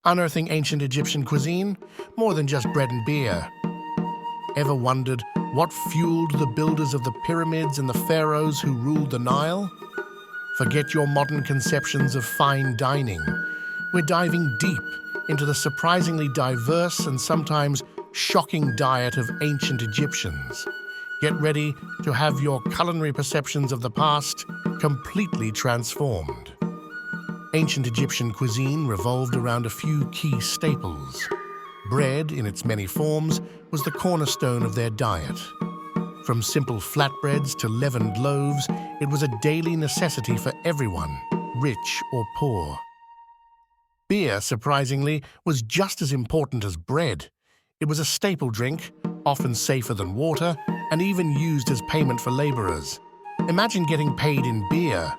Unearthing ancient Egyptian cuisine, more than just bread and beer. Ever wondered what fueled the builders of the pyramids and the pharaohs who ruled the Nile? Forget your modern conceptions of fine dining. We're diving deep into the surprisingly diverse and sometimes shocking diet of ancient Egyptians. Get ready to have your culinary perceptions of the past completely transformed. Ancient Egyptian cuisine revolved around a few key staples. Bread, in its many forms, was the cornerstone of their diet. From simple flatbreads to leavened loaves, it was a daily necessity for everyone, rich or poor. Beer, surprisingly, was just as important as bread. It was a staple drink, often safer than water, and even used as payment for laborers. Imagine getting paid in beer.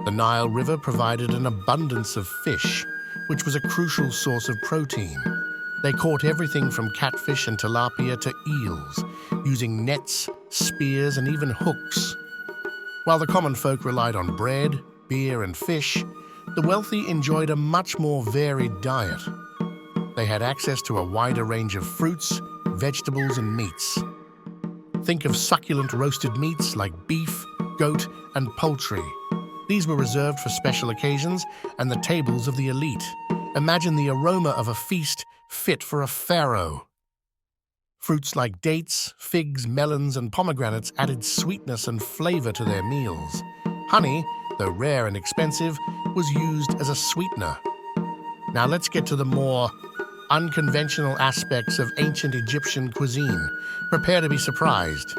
The Nile River provided an abundance of fish, which was a crucial source of protein. They caught everything from catfish and tilapia to eels, using nets, spears, and even hooks. While the common folk relied on bread, beer, and fish, the wealthy enjoyed a much more varied diet. They had access to a wider range of fruits, vegetables, and meats. Think of succulent roasted meats like beef, goat, and poultry. These were reserved for special occasions and the tables of the elite. Imagine the aroma of a feast fit for a pharaoh. Fruits like dates, figs, melons, and pomegranates added sweetness and flavor to their meals. Honey, though rare and expensive, was used as a sweetener. Now let's get to the more unconventional aspects of ancient Egyptian cuisine. Prepare to be surprised.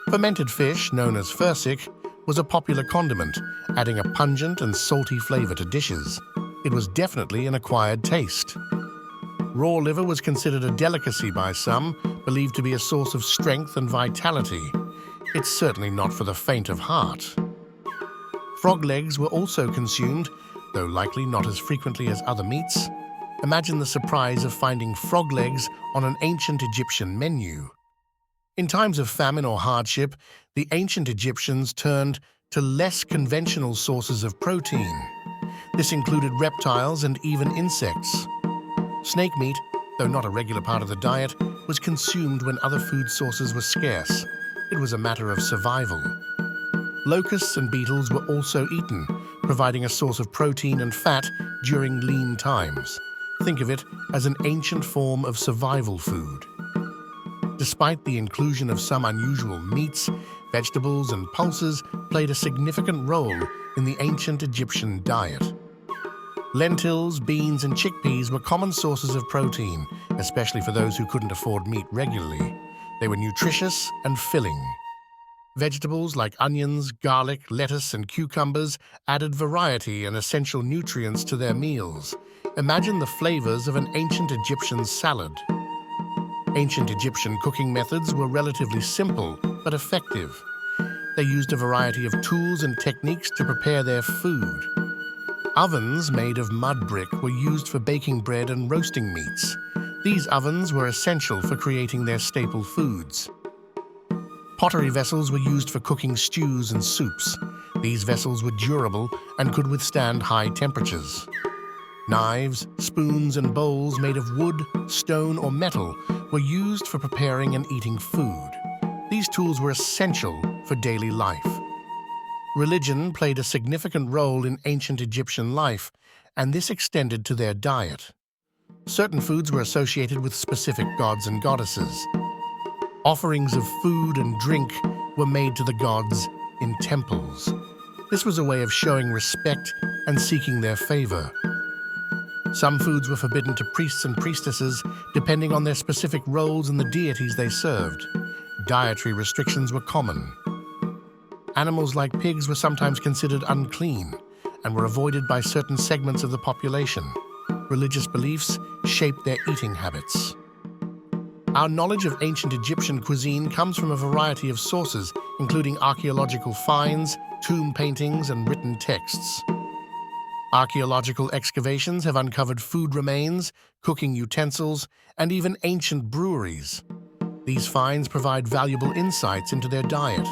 Fermented fish, known as fursik, was a popular condiment, adding a pungent and salty flavor to dishes. It was definitely an acquired taste. Raw liver was considered a delicacy by some, believed to be a source of strength and vitality. It's certainly not for the faint of heart. Frog legs were also consumed, though likely not as frequently as other meats. Imagine the surprise of finding frog legs on an ancient Egyptian menu. In times of famine or hardship, the ancient Egyptians turned to less conventional sources of protein. This included reptiles and even insects. Snake meat, though not a regular part of the diet, was consumed when other food sources were scarce. It was a matter of survival. Locusts and beetles were also eaten, providing a source of protein and fat during lean times. Think of it as an ancient form of survival food. Despite the inclusion of some unusual meats, vegetables and pulses played a significant role in the ancient Egyptian diet. Lentils, beans, and chickpeas were common sources of protein, especially for those who couldn't afford meat regularly. They were nutritious and filling. Vegetables like onions, garlic, lettuce, and cucumbers added variety and essential nutrients to their meals. Imagine the flavors of an ancient Egyptian salad. Ancient Egyptian cooking methods were relatively simple but effective. They used a variety of tools and techniques to prepare their food. Ovens made of mud brick were used for baking bread and roasting meats. These ovens were essential for creating their staple foods. Pottery vessels were used for cooking stews and soups. These vessels were durable and could withstand high temperatures. Knives, spoons, and bowls made of wood, stone, or metal were used for preparing and eating food. These tools were essential for daily life. Religion played a significant role in ancient Egyptian life, and this extended to their diet. Certain foods were associated with specific gods and goddesses. Offerings of food and drink were made to the gods in temples. This was a way of showing respect and seeking their favor. Some foods were forbidden to priests and priestesses, depending on their specific roles and the deities they served. Dietary restrictions were common. Animals like pigs were sometimes considered unclean and were avoided by certain segments of the population. Religious beliefs shaped their eating habits. Our knowledge of ancient Egyptian cuisine comes from a variety of sources, including archaeological finds, tomb paintings, and written texts. Archaeological excavations have uncovered food remains, cooking utensils, and even ancient breweries. These finds provide valuable insights into their diet.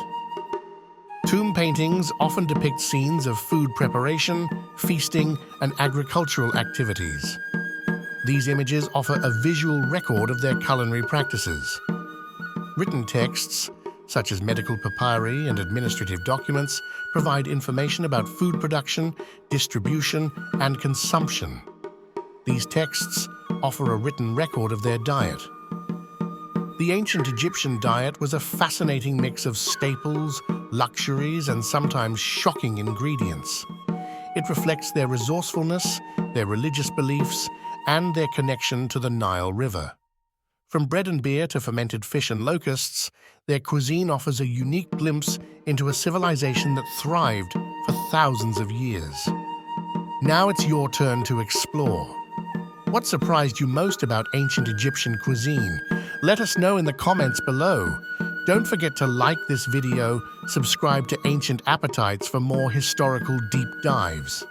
Tomb paintings often depict scenes of food preparation, feasting, and agricultural activities. These images offer a visual record of their culinary practices. Written texts, such as medical papyri and administrative documents, provide information about food production, distribution, and consumption. These texts offer a written record of their diet. The ancient Egyptian diet was a fascinating mix of staples, luxuries, and sometimes shocking ingredients. It reflects their resourcefulness, their religious beliefs, and their connection to the Nile River. From bread and beer to fermented fish and locusts, their cuisine offers a unique glimpse into a civilization that thrived for thousands of years. Now it's your turn to explore. What surprised you most about ancient Egyptian cuisine? Let us know in the comments below. Don't forget to like this video, subscribe to Ancient Appetites for more historical deep dives.